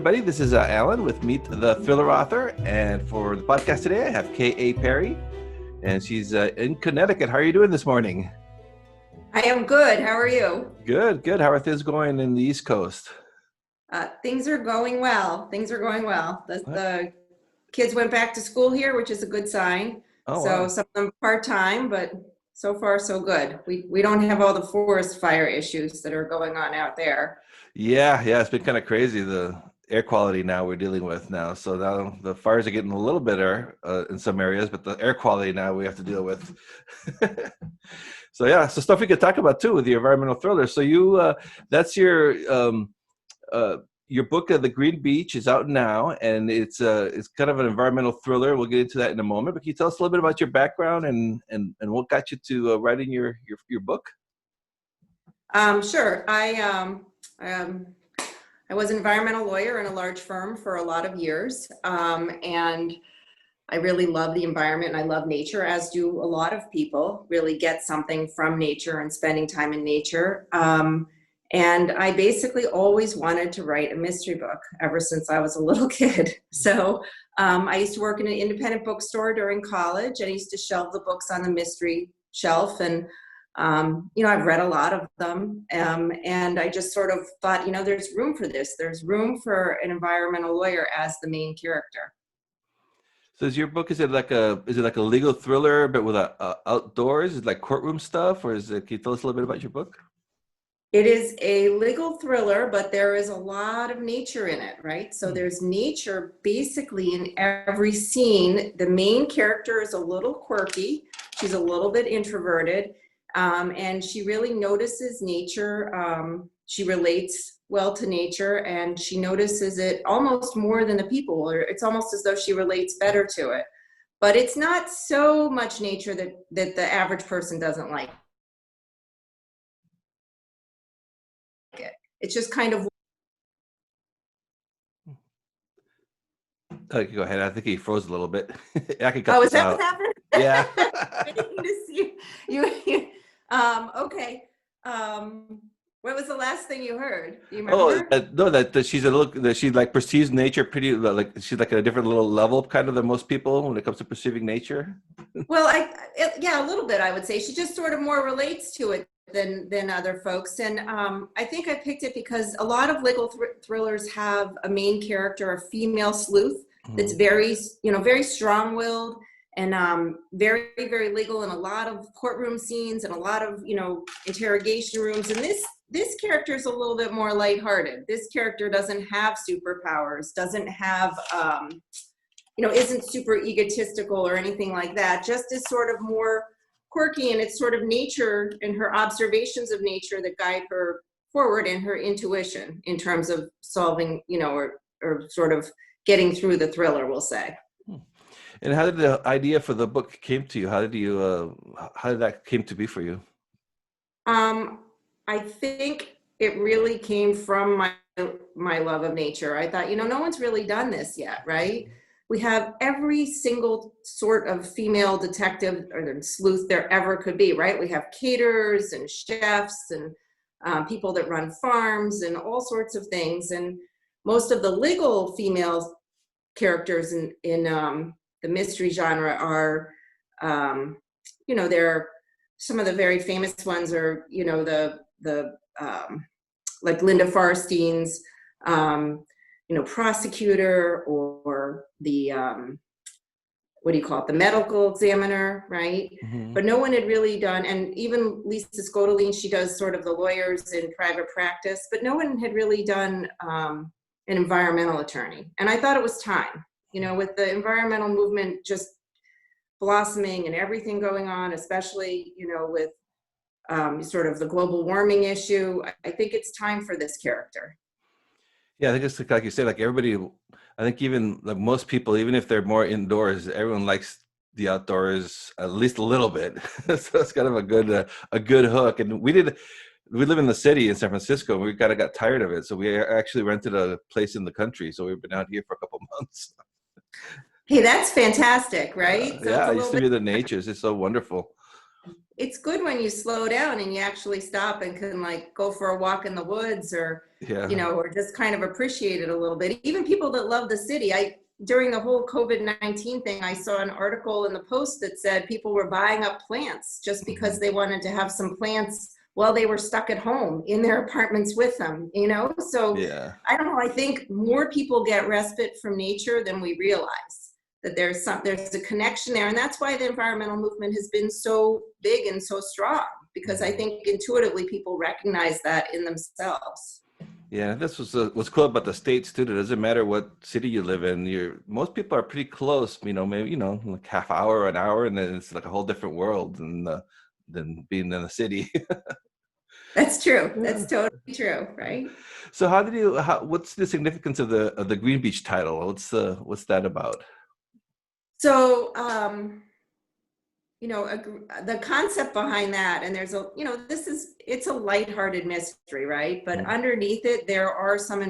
everybody. This is Alan with Meet the Thriller Author. And for the podcast today, I have K.A. Perry, and she's in Connecticut. How are you doing this morning? I am good. How are you? Good. How are things going in the East Coast? Things are going well. The kids went back to school here, which is a good sign. Wow. Some of them part-time, but so far so good. We don't have all the forest fire issues that are going on out there. Yeah, it's been kind of crazy, the air quality now we're dealing with now. So now the fires are getting a little better in some areas, but the air quality now we have to deal with. So stuff we could talk about too with the environmental thriller. So that's your book, The Green Beach, is out now, and it's kind of an environmental thriller. We'll get into that in a moment. But can you tell us a little bit about your background and what got you to writing your book? Sure. I was an environmental lawyer in a large firm for a lot of years, and I really love the environment and I love nature, as do a lot of people. Really get something from nature and spending time in nature. And I basically always wanted to write a mystery book ever since I was a little kid. So I used to work in an independent bookstore during college, and I used to shelve the books on the mystery shelf. And I've read a lot of them, and I just sort of thought, there's room for this. There's room for an environmental lawyer as the main character. So is your book, is it like a legal thriller, but with outdoors? Is it like courtroom stuff, or can you tell us a little bit about your book? It is a legal thriller, but there is a lot of nature in it, right? So there's nature basically in every scene. The main character is a little quirky. She's a little bit introverted. And she really notices nature. She relates well to nature, and she notices it almost more than the people, or it's almost as though she relates better to it. But it's not so much nature that the average person doesn't like it. It's just kind of. Go ahead. I think he froze a little bit. I can cut this that out. What happened? Yeah. Waiting to see you. Okay. What was the last thing you heard? Do you remember? That she's that she like perceives nature pretty, like she's like at a different little level kind of than most people when it comes to perceiving nature. Well, a little bit, I would say. She just sort of more relates to it than other folks. And I think I picked it because a lot of legal thrillers have a main character, a female sleuth, that's very, very strong-willed and very, very legal, in a lot of courtroom scenes and a lot of, interrogation rooms. And this character is a little bit more lighthearted. This character doesn't have superpowers, doesn't have, isn't super egotistical or anything like that, just is sort of more quirky, and it's sort of nature and her observations of nature that guide her forward, and her intuition in terms of solving, or sort of getting through the thriller, we'll say. And how did the idea for the book came to you? How did that came to be for you? I think it really came from my love of nature. I thought, no one's really done this yet, right? We have every single sort of female detective or sleuth there ever could be, right? We have caterers and chefs and people that run farms and all sorts of things. And most of the legal female characters in the mystery genre are, they're some of the very famous ones are, the like Linda Farstein's, prosecutor, or the, the medical examiner, right? Mm-hmm. But no one had really done, and even Lisa Scottoline, she does sort of the lawyers in private practice, but no one had really done an environmental attorney. And I thought it was time, with the environmental movement just blossoming and everything going on, especially, with sort of the global warming issue. I think it's time for this character. Yeah, I think it's like you said, like everybody, I think even like most people, even if they're more indoors, everyone likes the outdoors at least a little bit. So it's kind of a good hook. And we live in the city in San Francisco, and we kind of got tired of it. So we actually rented a place in the country. So we've been out here for a couple months. Hey, that's fantastic, right? I used to be the natures. It's so wonderful. it's good when you slow down and you actually stop and can like go for a walk in the woods, or, you Yeah. know, or just kind of appreciate it a little bit. Even people that love the city, during the whole COVID-19 thing, I saw an article in the Post that said people were buying up plants just because Mhm. they wanted to have some plants while they were stuck at home in their apartments with them, you know? So Yeah. I don't know, I think more people get respite from nature than we realize, that there's a connection there. And that's why the environmental movement has been so big and so strong, because I Mhm. think intuitively people recognize that in themselves. Yeah, this was what's cool about the states too. It doesn't matter what city you live in. You're most people are pretty close. You know, maybe like half hour, an hour, and then it's like a whole different world than being in a city. That's true. Yeah. That's totally true, right? So what's the significance of the Green Beach title? What's that about? So, you know, the concept behind that, and there's a, you know, it's a lighthearted mystery, right? But Mm. underneath it, there are some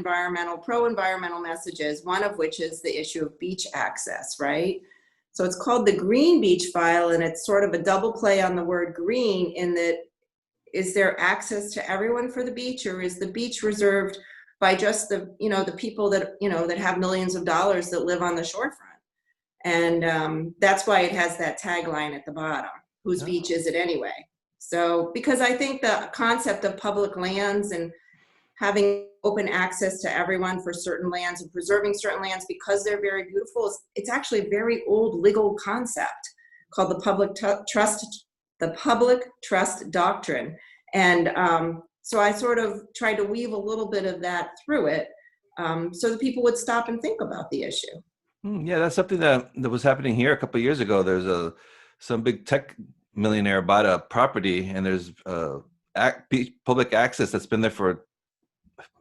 pro-environmental messages, one of which is the issue of beach access, right? So it's called the Green Beach File, and it's sort of a double play on the word green, in that, is there access to everyone for the beach, or is the beach reserved by just the, you know, the people that, you know, that have millions of dollars that live on the shorefront? And that's why it has that tagline at the bottom: whose beach Oh, is it anyway? So, because I think the concept of public lands and having open access to everyone for certain lands and preserving certain lands because they're very beautiful, it's actually a very old legal concept called the public trust doctrine. And so I sort of tried to weave a little bit of that through it, so that people would stop and think about the issue. yeah, that's something that was happening here a couple of years ago. There's some big tech millionaire bought a property, and there's public access that's been there for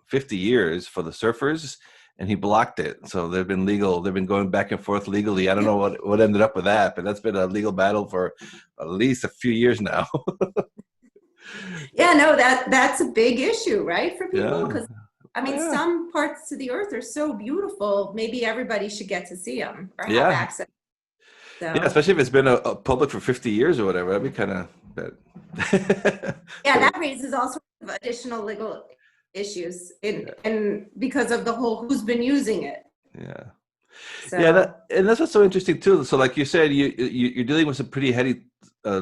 50 years for the surfers, and he blocked it. So they've been going back and forth legally. I don't know what ended up with that, but that's been a legal battle for at least a few years now. Yeah, no, that's a big issue, right, for people? Yeah. Because I mean, Yeah. some parts of the earth are so beautiful. Maybe everybody should get to see them or have Yeah. access. Yeah, So, especially if it's been a public for 50 years or whatever. That'd be kind of bad. yeah, But that raises all sorts of additional legal issues, yeah, and because of the whole who's been using it. yeah. Yeah, So, and that's what's so interesting too. So, like you said, you're dealing with some pretty heady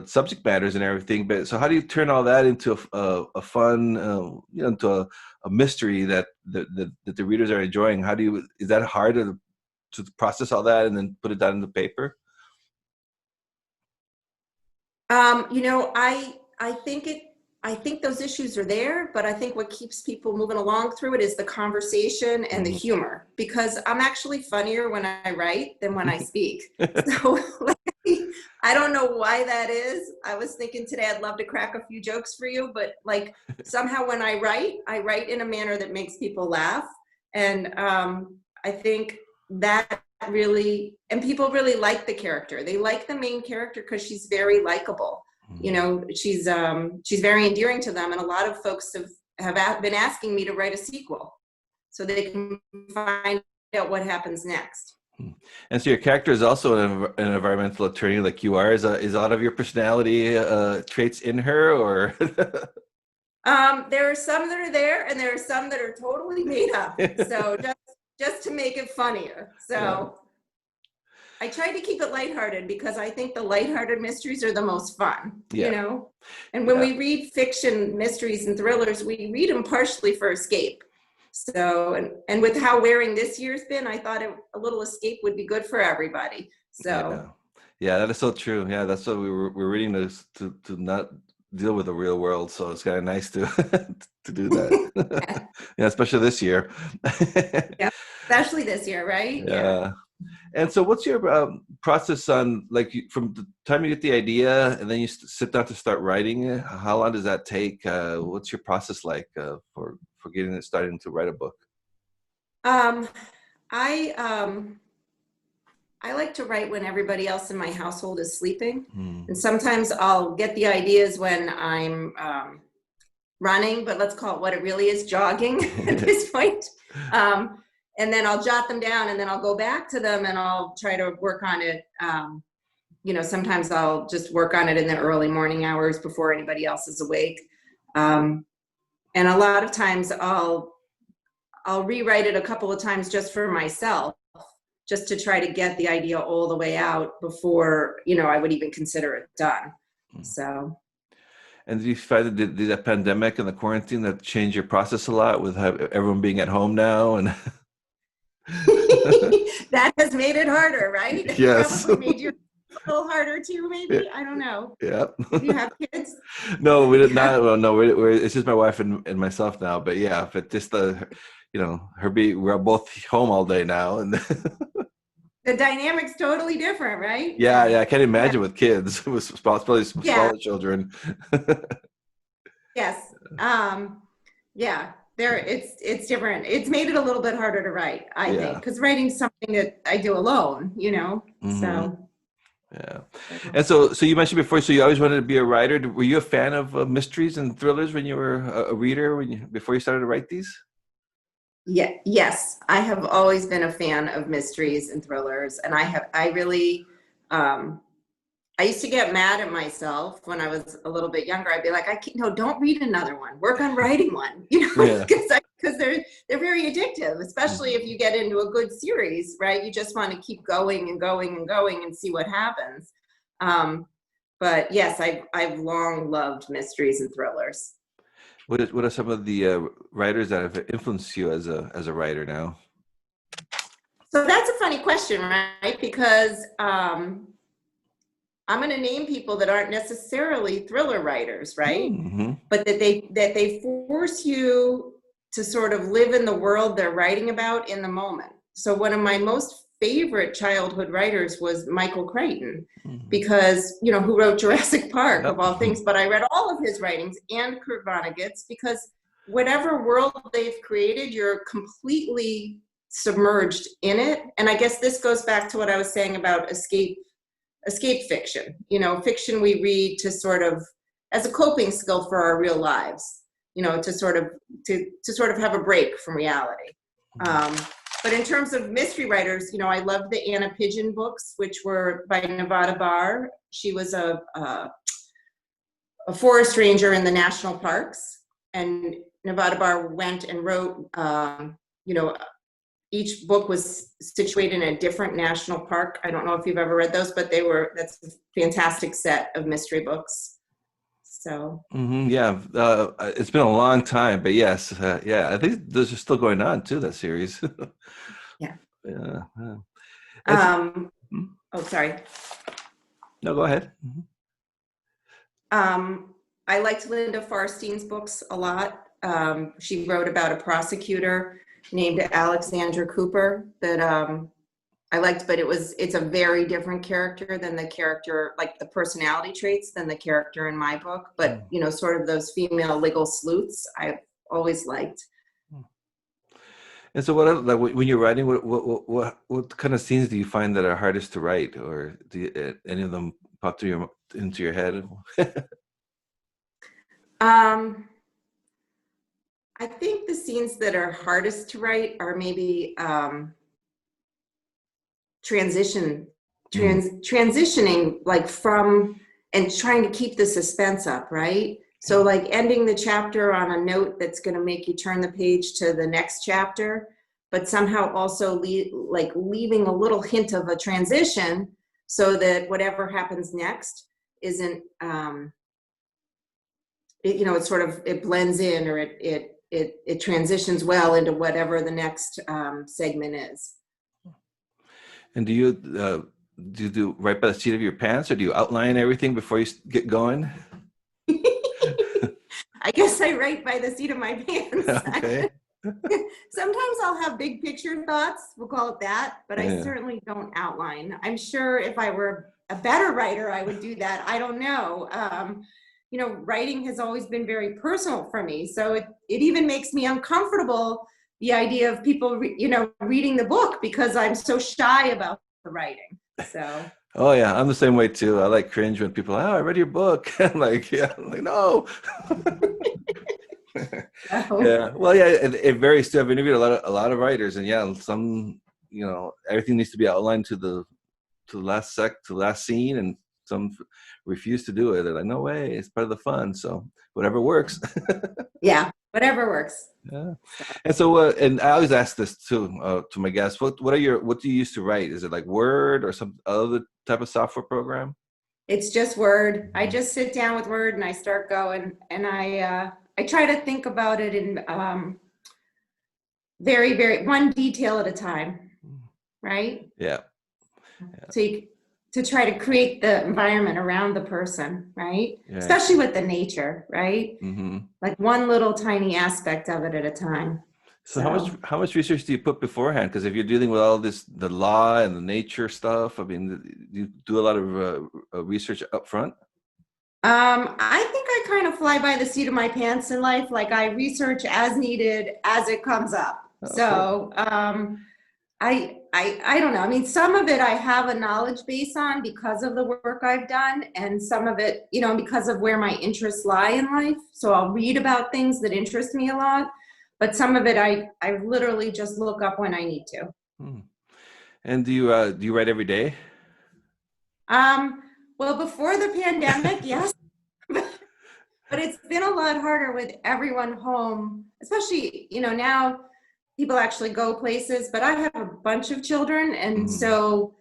subject matters and everything. But so, how do you turn all that into a fun, into a mystery that the readers are enjoying? Is that hard to process all that and then put it down in the paper? you know, I think those issues are there, but I think what keeps people moving along through it is the conversation and the Mhm. humor, because I'm actually funnier when I write than when I speak. So like, I don't know why that is. I was thinking today I'd love to crack a few jokes for you, but like somehow when I write in a manner that makes people laugh. And I think that really, and people really like the character. They like the main character because she's very likable. You Mhm. know, she's very endearing to them, and a lot of folks have been asking me to write a sequel so they can find out what happens next. Hmm. And so your character is also an environmental attorney like you are. Is a lot of your personality traits in her, or? There are some that are there, and there are some that are totally made up. So just to make it funnier. Yeah, So I try to keep it lighthearted because I think the lighthearted mysteries are the most fun, you yeah, know? And when yeah, we read fiction, mysteries, and thrillers, we read them partially for escape. So, and with how wearing this year's been, I thought a little escape would be good for everybody. yeah, So, yeah. That is so true. Yeah, that's what we're reading this to not deal with the real world. So it's kind of nice to to do that. Yeah, especially this year. yeah, especially this year, right? Yeah. Yeah. And so, what's your process on from the time you get the idea and then you sit down to start writing it? How long does that take? What's your process like for getting it starting to write a book? Um, I um, I like to write when everybody else in my household is sleeping. Hmm. And sometimes I'll get the ideas when I'm running, but let's call it what it really is, jogging at this point. And then I'll jot them down, and then I'll go back to them and I'll try to work on it. sometimes I'll just work on it in the early morning hours before anybody else is awake. And a lot of times I'll rewrite it a couple of times just for myself, just to try to get the idea all the way out before, I would even consider it done. So. And did you find that did that pandemic and the quarantine that changed your process a lot with everyone being at home now? And that has made it harder, right? Yes. Probably made you a little harder too, maybe. I don't know. Yeah. Do you have kids? No, we did not. Well, no, it's just my wife and myself now. But yeah, but just we're both home all day now, and the dynamic's totally different, right? Yeah, I can't imagine with kids with smaller children. Yes. Yeah. It's different. It's made it a little bit harder to write, I think, because writing's something that I do alone, Mm-hmm. So. Yeah. And so you mentioned before, so you always wanted to be a writer. Were you a fan of mysteries and thrillers when you were a reader before you started to write these? Yeah. Yes. I have always been a fan of mysteries and thrillers. And I used to get mad at myself when I was a little bit younger. I'd be like, no, don't read another one. Work on writing one, because they're very addictive, especially if you get into a good series, right? You just want to keep going and going and going and see what happens. But yes, I've long loved mysteries and thrillers. What are some of the writers that have influenced you as a writer now? So that's a funny question, right? Because I'm going to name people that aren't necessarily thriller writers, right? Mm-hmm. But that they force you to sort of live in the world they're writing about in the moment. So one of my most favorite childhood writers was Michael Crichton, because, who wrote Jurassic Park, of all things, but I read all of his writings and Kurt Vonnegut's, because whatever world they've created, you're completely submerged in it. And I guess this goes back to what I was saying about escape fiction. Fiction we read to sort of as a coping skill for our real lives, to sort of have a break from reality. But in terms of mystery writers, I love the Anna Pigeon books, which were by Nevada Barr. She was a forest ranger in the national parks, and Nevada Barr went and wrote, each book was situated in a different national park. I don't know if you've ever read those, but that's a fantastic set of mystery books. So. Mm-hmm, yeah, it's been a long time, but yes, I think those are still going on too, that series. Yeah. Yeah. Oh, sorry. No, go ahead. I liked Linda Farstein's books a lot. She wrote about a prosecutor named Alexandra Cooper that I liked, but it's a very different character than the character, like the personality traits than the character in my book, but sort of those female legal sleuths I've always liked. And so when you're writing, what kind of scenes do you find that are hardest to write, or do any of them pop into your head? I think the scenes that are hardest to write are maybe transitioning like from and trying to keep the suspense up, right? So like ending the chapter on a note that's going to make you turn the page to the next chapter, but somehow also leaving a little hint of a transition so that whatever happens next isn't it blends in, or it transitions well into whatever the next segment is. And do you write by the seat of your pants, or do you outline everything before you get going? I guess I write by the seat of my pants. Okay. Sometimes I'll have big picture thoughts, we'll call it that, but I certainly don't outline. I'm sure if I were a better writer, I would do that. I don't know. Writing has always been very personal for me. So it even makes me uncomfortable, the idea of people, reading the book, because I'm so shy about the writing. So. Oh yeah, I'm the same way too. I like cringe when people, I read your book. I'm like, no. Yeah. Well, yeah, it varies too. I've interviewed a lot of writers, and some, everything needs to be outlined to to the last scene, and some refuse to do it. They're like, no way, it's part of the fun. So whatever works. Yeah, whatever works. Yeah. And so, and I always ask this too to my guests. What do you use to write? Is it like Word or some other type of software program? It's just Word. I just sit down with Word and I start going, and I try to think about it in very, very one detail at a time, right? Yeah. So to try to create the environment around the person, right? Yeah. Especially with the nature, right? Mm-hmm. Like one little tiny aspect of it at a time. So how much research do you put beforehand? Because if you're dealing with all this, the law and the nature stuff, I mean, you do a lot of research up front? I think I kind of fly by the seat of my pants in life. Like I research as needed as it comes up. Oh, So I don't know. I mean, some of it I have a knowledge base on because of the work I've done, and some of it, you know, because of where my interests lie in life. So I'll read about things that interest me a lot, but some of it I literally just look up when I need to. cool. And do you write every day? Well, before the pandemic, yes. But it's been a lot harder with everyone home, especially, you know, now people actually go places, but I have a bunch of children. And so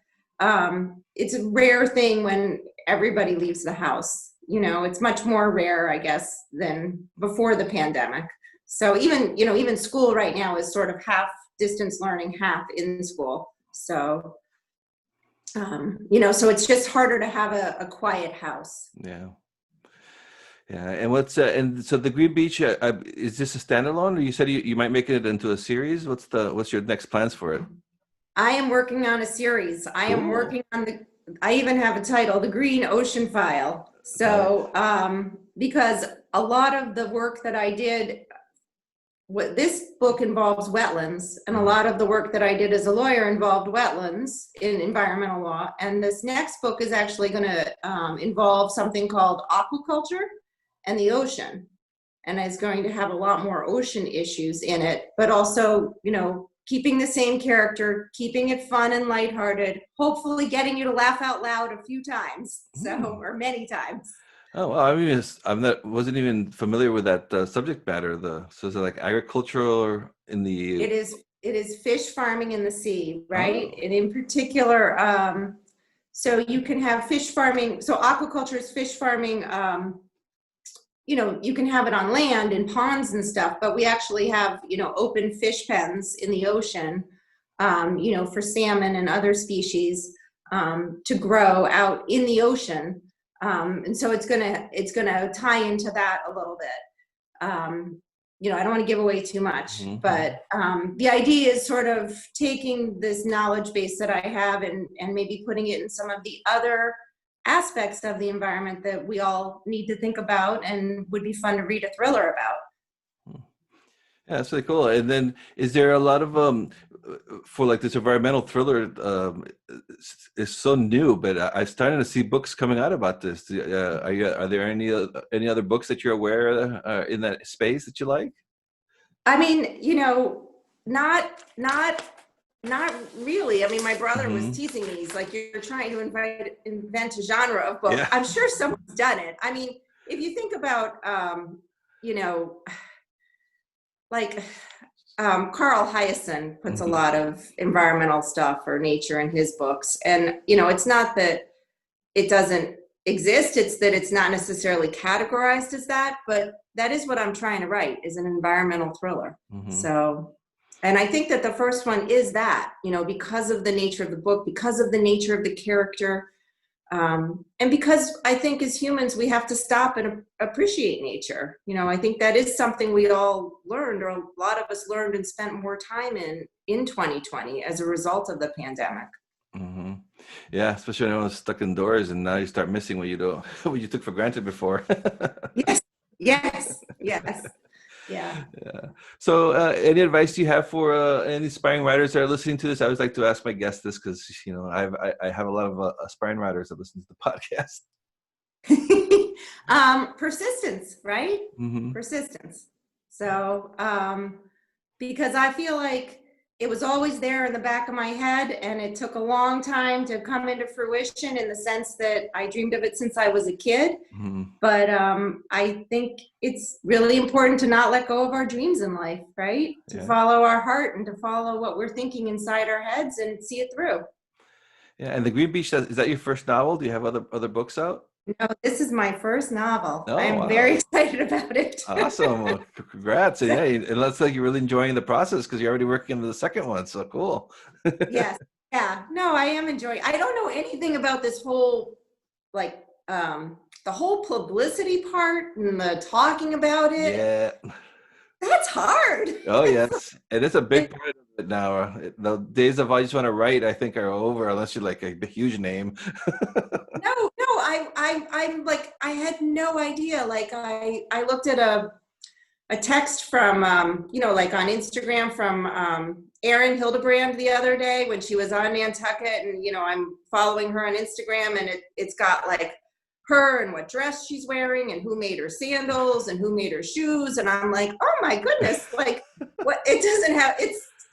it's a rare thing when everybody leaves the house. You know, it's much more rare, I guess, than before the pandemic. So even, you know, even school right now is sort of half distance learning, half in school. So, you know, so it's just harder to have a quiet house. Yeah. Yeah, and and so the Green Beach, is this a standalone, or you said you might make it into a series? What's your next plans for it? I am working on a series. I am Cool. working on I even have a title, The Green Ocean File. So, because a lot of the work that I did, this book involves wetlands, and a lot of the work that I did as a lawyer involved wetlands in environmental law. And this next book is actually going to involve something called aquaculture and the ocean, and is going to have a lot more ocean issues in it, but also, you know, keeping the same character, keeping it fun and lighthearted, hopefully getting you to laugh out loud a few times, or many times. Oh, well, I mean, wasn't even familiar with that subject matter. So is it like agricultural or in the? It is fish farming in the sea, right? Oh. And in particular, so you can have fish farming. So aquaculture is fish farming. You know, you can have it on land in ponds and stuff, but we actually have, you know, open fish pens in the ocean, you know, for salmon and other species to grow out in the ocean. And so it's gonna tie into that a little bit. You know, I don't want to give away too much, but the idea is sort of taking this knowledge base that I have and maybe putting it in some of the other aspects of the environment that we all need to think about and would be fun to read a thriller about. Yeah, that's really cool. And then is there a lot of for like this environmental thriller is so new, but I'm starting to see books coming out about this. Are there any other books that you're aware of in that space that you like? I mean, you know, not really. I mean, my brother was teasing me. He's like, you're trying to invent a genre of book. Yeah. I'm sure someone's done it. I mean, if you think about, you know, like Carl Hyacin puts a lot of environmental stuff or nature in his books. And, you know, it's not that it doesn't exist. It's that it's not necessarily categorized as that, but that is what I'm trying to write, is an environmental thriller. So, and I think that the first one is that, you know, because of the nature of the book, because of the nature of the character, and because I think as humans, we have to stop and appreciate nature. You know, I think that is something we all learned, or a lot of us learned and spent more time in 2020 as a result of the pandemic. Yeah, especially when I was stuck indoors, and now you start missing what what you took for granted before. Yes. Yeah. So, any advice you have for any aspiring writers that are listening to this? I always like to ask my guests this because, you know, I have a lot of aspiring writers that listen to the podcast. Persistence, right? Persistence. So, because I feel like it was always there in the back of my head, and it took a long time to come into fruition in the sense that I dreamed of it since I was a kid. Mhm. But I think it's really important to not let go of our dreams in life, right? To Yeah. follow our heart and to follow what we're thinking inside our heads and see it through. Yeah. And the Green Beach, is that your first novel? Do you have other books out? No, this is my first novel. Oh, I'm wow. very excited about it. Awesome. Well, congrats. And So, yeah, it looks like you're really enjoying the process because you're already working on the second one. So cool. yes, yeah, no, I am enjoying. I don't know anything about this whole, like, the whole publicity part and the talking about it. Yeah. That's hard. Oh, yes. It is a And big part of it now. The days of I just want to write, I think, are over unless you're like a huge name. no, I'm like, I had no idea. Like, I looked at a text from, like on Instagram from Erin Hildebrand the other day when she was on Nantucket, and I'm following her on Instagram, and it's got like her and what dress she's wearing and who made her sandals and who made her shoes, and I'm like, oh my goodness, like what it doesn't have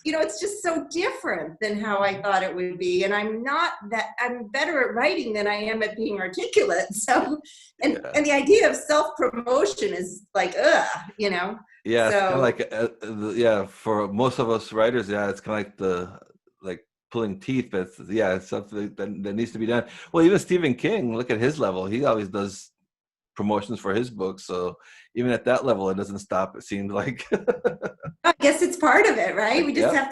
it's just so different than how I thought it would be. And I'm better at writing than I am at being articulate. So, and Yeah. the idea of self-promotion is like, Yeah, it's kind of so like yeah, for most of us writers, yeah, it's kind of like like pulling teeth, but yeah, it's something that needs to be done. Well, even Stephen King, look at his level. He always does promotions for his books, so even at that level, it doesn't stop. It seems like. I guess it's part of it, right? Like, We just yep,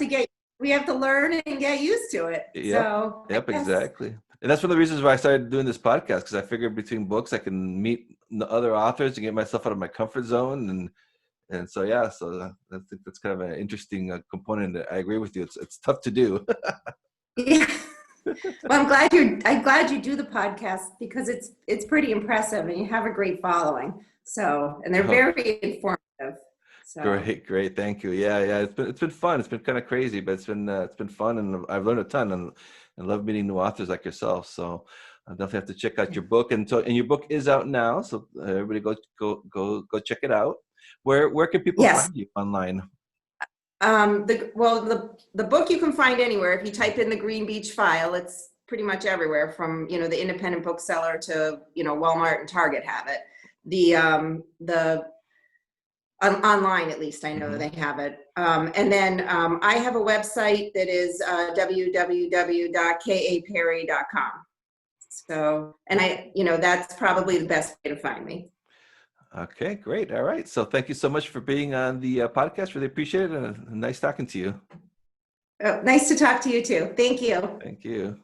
we have to learn and get used to it. yep, So I yep, guess, exactly. And that's one of the reasons why I started doing this podcast because I figured between books I can meet the other authors and get myself out of my comfort zone and so yeah, so I think that's kind of an interesting component. I agree with you. It's tough to do. yeah. Well, I'm glad you do the podcast because it's pretty impressive and you have a great following. So, and they're Oh, very informative. So, great. Thank you. Yeah, yeah. It's been fun. It's been kind of crazy, but it's been fun, and I've learned a ton, and love meeting new authors like yourself. So I definitely have to check out your book, and your book is out now. So everybody go check it out. Where can people yes. find you online? The book you can find anywhere. If you type in the Green Beach File, it's pretty much everywhere from, the independent bookseller to, Walmart and Target have it. The online, at least I know Hmm. they have it. And then I have a website that is www.kaperry.com. So, and that's probably the best way to find me. Okay, great. All right. So thank you so much for being on the podcast. Really appreciate it, and nice talking to you. Oh, nice to talk to you too. Thank you. Thank you.